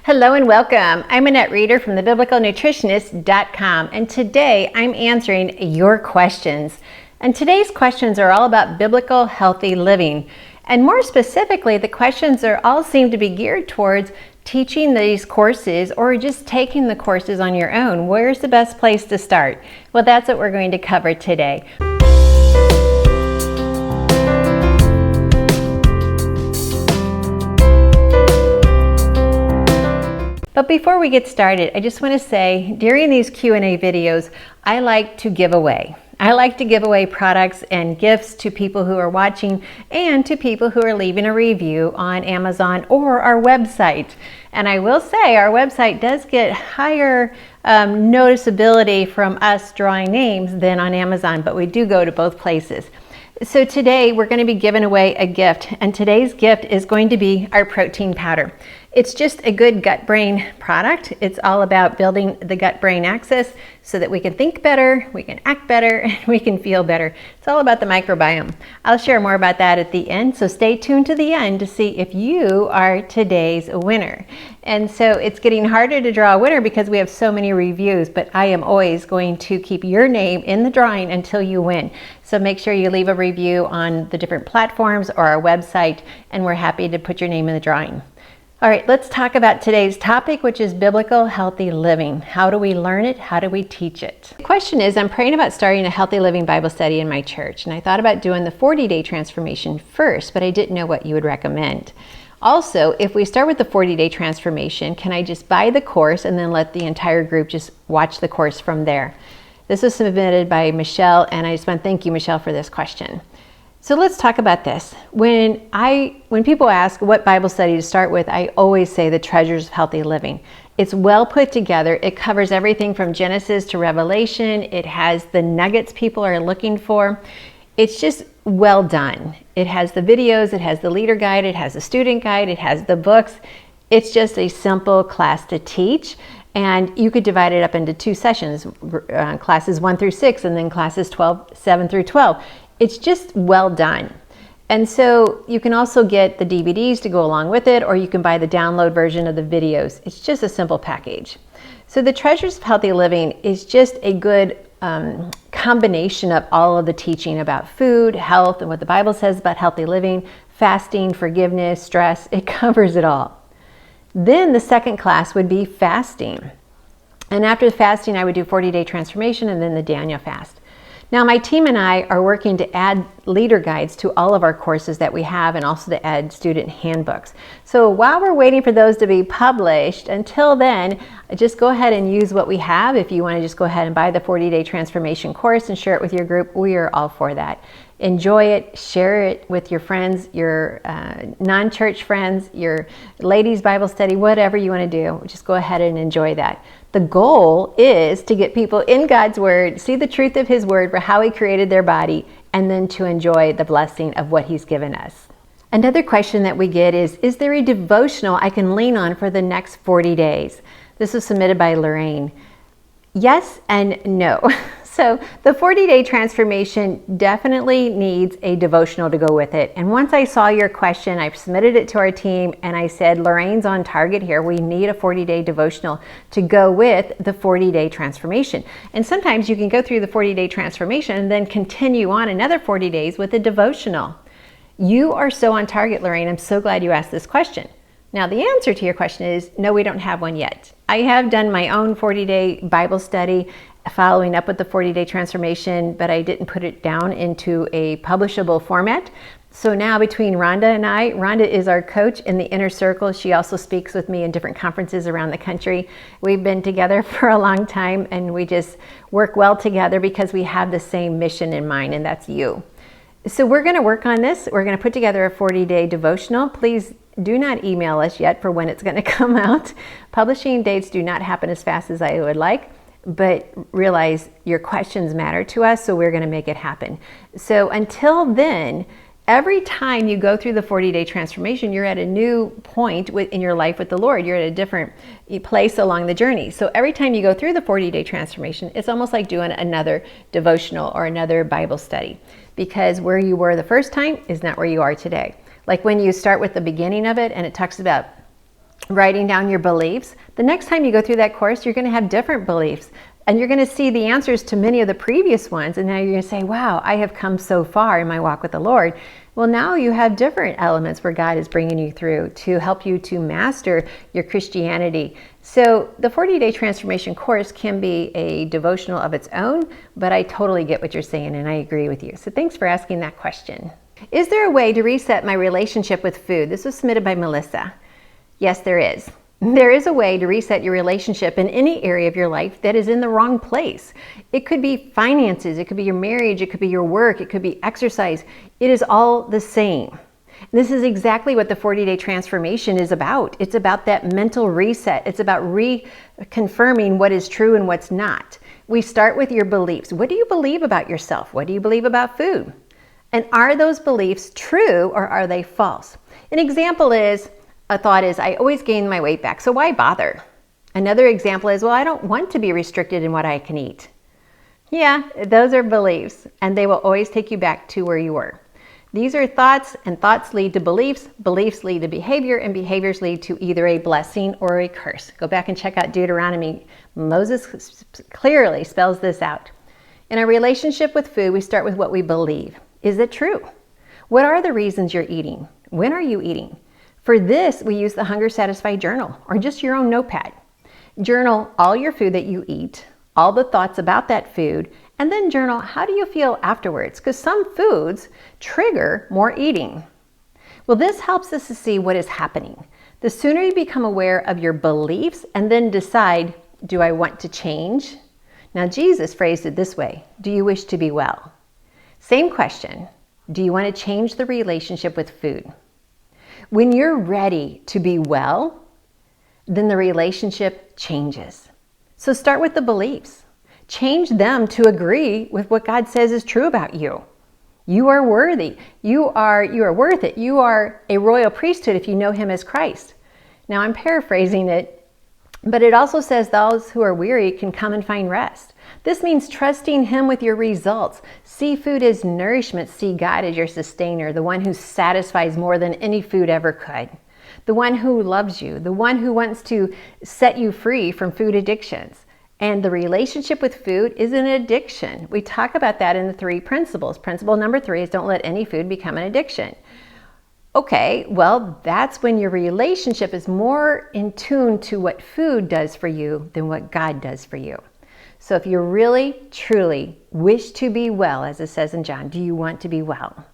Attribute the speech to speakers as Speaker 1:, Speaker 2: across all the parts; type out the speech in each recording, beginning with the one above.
Speaker 1: Hello and welcome. I'm Annette Reeder from thebiblicalnutritionist.com, and today I'm answering your questions. And today's questions are all about biblical healthy living. And more specifically, the questions all seem to be geared towards teaching these courses or just taking the courses on your own. Where's the best place to start? Well, that's what we're going to cover today. But before we get started, I just want to say, during these Q&A videos, I like to give away. I like to give away products and gifts to people who are watching and to people who are leaving a review on Amazon or our website. And I will say our website does get higher noticeability from us drawing names than on Amazon, but we do go to both places. So today we're going to be giving away a gift, and today's gift is going to be our protein powder. It's just a good gut-brain product. It's all about building the gut-brain axis so that we can think better, we can act better, and we can feel better. It's all about the microbiome. I'll share more about that at the end, so stay tuned to the end to see if you are today's winner. And so it's getting harder to draw a winner because we have so many reviews, but I am always going to keep your name in the drawing until you win. So make sure you leave a review on the different platforms or our website, and we're happy to put your name in the drawing. All right, let's talk about today's topic, which is biblical healthy living. How do we learn it? How do we teach it? The question is, I'm praying about starting a healthy living Bible study in my church, and I thought about doing the 40-day transformation first, but I didn't know what you would recommend. Also, if we start with the 40-day transformation, can I just buy the course and then let the entire group just watch the course from there? This was submitted by Michelle, and I just want to thank you, Michelle, for this question. So let's talk about this. When people ask what Bible study to start with, I always say the Treasures of Healthy Living. It's well put together. It covers everything from Genesis to Revelation. It has the nuggets people are looking for. It's just well done. It has the videos, it has the leader guide, it has the student guide, it has the books. It's just a simple class to teach. And you could divide it up into two sessions, classes 1 through 6, and then classes 7 through 12. It's just well done. And so you can also get the DVDs to go along with it, or you can buy the download version of the videos. It's just a simple package. So the Treasures of Healthy Living is just a good combination of all of the teaching about food, health, and what the Bible says about healthy living, fasting, forgiveness, stress. It covers it all. Then the second class would be fasting. And after the fasting, I would do 40-day transformation and then the Daniel fast. Now, my team and I are working to add leader guides to all of our courses that we have, and also to add student handbooks. So while we're waiting for those to be published, until then, just go ahead and use what we have. If you want to just go ahead and buy the 40-day transformation course and share it with your group, we are all for that. Enjoy it, share it with your friends, your non-church friends, your ladies' Bible study, whatever you want to do. Just go ahead and enjoy that. The goal is to get people in God's Word, see the truth of His Word for how He created their body, and then to enjoy the blessing of what He's given us. Another question that we get is there a devotional I can lean on for the next 40 days? This was submitted by Lorraine. Yes and no. So the 40-day transformation definitely needs a devotional to go with it. And once I saw your question, I submitted it to our team and I said, Lorraine's on target here. We need a 40-day devotional to go with the 40-day transformation. And sometimes you can go through the 40-day transformation and then continue on another 40 days with a devotional. You are so on target, Lorraine. I'm so glad you asked this question. Now, the answer to your question is no, we don't have one yet. I have done my own 40-day Bible study following up with the 40-day transformation, but I didn't put it down into a publishable format. So now between Rhonda and I, Rhonda is our coach in the inner circle. She also speaks with me in different conferences around the country. We've been together for a long time, and we just work well together because we have the same mission in mind, and that's you. So we're going to work on this. We're going to put together a 40-day devotional. Please do not email us yet for when it's going to come out. Publishing dates do not happen as fast as I would like, but realize your questions matter to us, so we're going to make it happen. So until then, every time you go through the 40-day transformation, you're at a new point in your life with the Lord. You're at a different place along the journey. So every time you go through the 40-day transformation, it's almost like doing another devotional or another Bible study, because where you were the first time is not where you are today. Like when you start with the beginning of it and it talks about writing down your beliefs, the next time you go through that course, you're going to have different beliefs. And you're going to see the answers to many of the previous ones. And now you're going to say, wow, I have come so far in my walk with the Lord. Well, now you have different elements where God is bringing you through to help you to master your Christianity. So the 40-day transformation course can be a devotional of its own, but I totally get what you're saying and I agree with you. So thanks for asking that question. Is there a way to reset my relationship with food? This was submitted by Melissa. Yes, there is. There is a way to reset your relationship in any area of your life that is in the wrong place. It could be finances, it could be your marriage, it could be your work, it could be exercise. It is all the same. This is exactly what the 40-day transformation is about. It's about that mental reset. It's about reconfirming what is true and what's not. We start with your beliefs. What do you believe about yourself? What do you believe about food? And are those beliefs true or are they false? An example is, a thought is, I always gain my weight back, so why bother? Another example is, well, I don't want to be restricted in what I can eat. Yeah, those are beliefs, and they will always take you back to where you were. These are thoughts, and thoughts lead to beliefs, beliefs lead to behavior, and behaviors lead to either a blessing or a curse. Go back and check out Deuteronomy. Moses clearly spells this out. In our relationship with food, we start with what we believe. Is it true? What are the reasons you're eating? When are you eating? For this, we use the Hunger Satisfied Journal or just your own notepad. Journal all your food that you eat, all the thoughts about that food, and then journal how do you feel afterwards, because some foods trigger more eating. Well, this helps us to see what is happening. The sooner you become aware of your beliefs and then decide, do I want to change? Now, Jesus phrased it this way, do you wish to be well? Same question, do you want to change the relationship with food? When you're ready to be well, then the relationship changes. So start with the beliefs. Change them to agree with what God says is true about you. You are worthy. You are worth it. You are a royal priesthood if you know him as Christ. Now I'm paraphrasing it, but it also says those who are weary can come and find rest. This means trusting him with your results. See food as nourishment. See God as your sustainer, the one who satisfies more than any food ever could. The one who loves you, the one who wants to set you free from food addictions. And the relationship with food is an addiction. We talk about that in the 3 principles. Principle number 3 is don't let any food become an addiction. Okay, well, that's when your relationship is more in tune to what food does for you than what God does for you. So if you really, truly wish to be well, as it says in John, do you want to be well?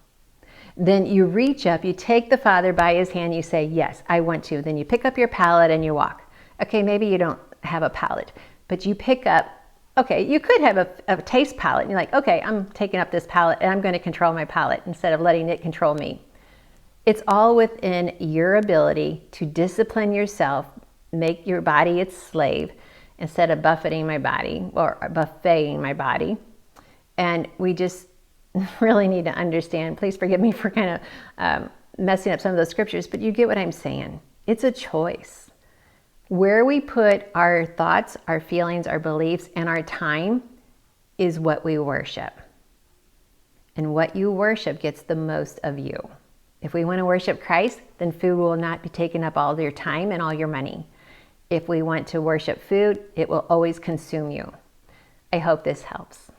Speaker 1: Then you reach up, you take the Father by his hand, you say, yes, I want to. Then you pick up your palette and you walk. Okay, maybe you don't have a palette, but you pick up, okay, you could have a taste palette. And you're like, okay, I'm taking up this palette and I'm going to control my palette instead of letting it control me. It's all within your ability to discipline yourself, make your body its slave, instead of buffeting my body or buffeting my body. And we just really need to understand, please forgive me for kind of messing up some of those scriptures, but you get what I'm saying. It's a choice. Where we put our thoughts, our feelings, our beliefs, and our time is what we worship. And what you worship gets the most of you. If we want to worship Christ, then food will not be taking up all your time and all your money. If we want to worship food, it will always consume you. I hope this helps.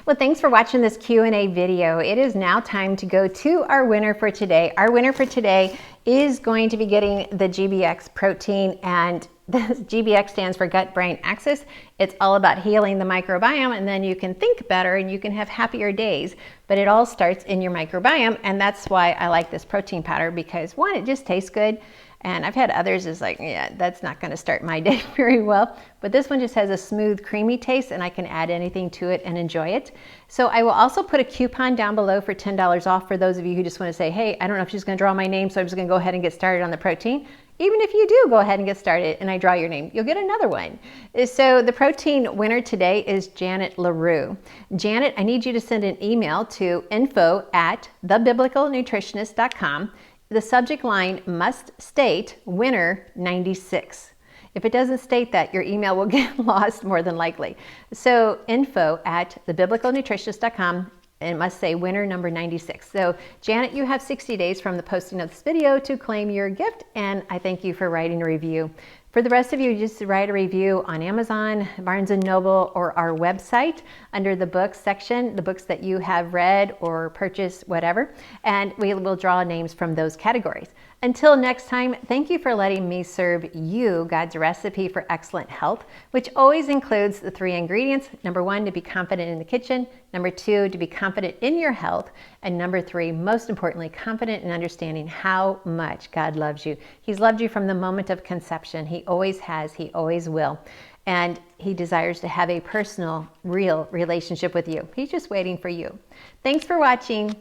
Speaker 1: Well, thanks for watching this Q&A video. It is now time to go to our winner for today. Our winner for today is going to be getting the GBX protein, and the GBX stands for gut brain axis. It's all about healing the microbiome, and then you can think better and you can have happier days. But it all starts in your microbiome, and that's why I like this protein powder, because one, it just tastes good. And I've had others is like, yeah, that's not going to start my day very well. But this one just has a smooth, creamy taste, and I can add anything to it and enjoy it. So I will also put a coupon down below for $10 off for those of you who just want to say, hey, I don't know if she's going to draw my name, so I'm just going to go ahead and get started on the protein. Even if you do go ahead and get started and I draw your name, you'll get another one. So the protein winner today is Janet LaRue. Janet, I need you to send an email to info@thebiblicalnutritionist.com. The subject line must state winner 96. If it doesn't state that, your email will get lost more than likely. So info@thebiblicalnutritionist.com, and it must say winner number 96. So Janet, you have 60 days from the posting of this video to claim your gift, and I thank you for writing a review. For the rest of you, just write a review on Amazon, Barnes & Noble, or our website under the books section, the books that you have read or purchased, whatever, and we will draw names from those categories. Until next time, thank you for letting me serve you God's recipe for excellent health, which always includes the 3 ingredients. Number 1, to be confident in the kitchen. Number 2, to be confident in your health. And number 3, most importantly, confident in understanding how much God loves you. He's loved you from the moment of conception. He always has. He always will. And He desires to have a personal, real relationship with you. He's just waiting for you. Thanks for watching.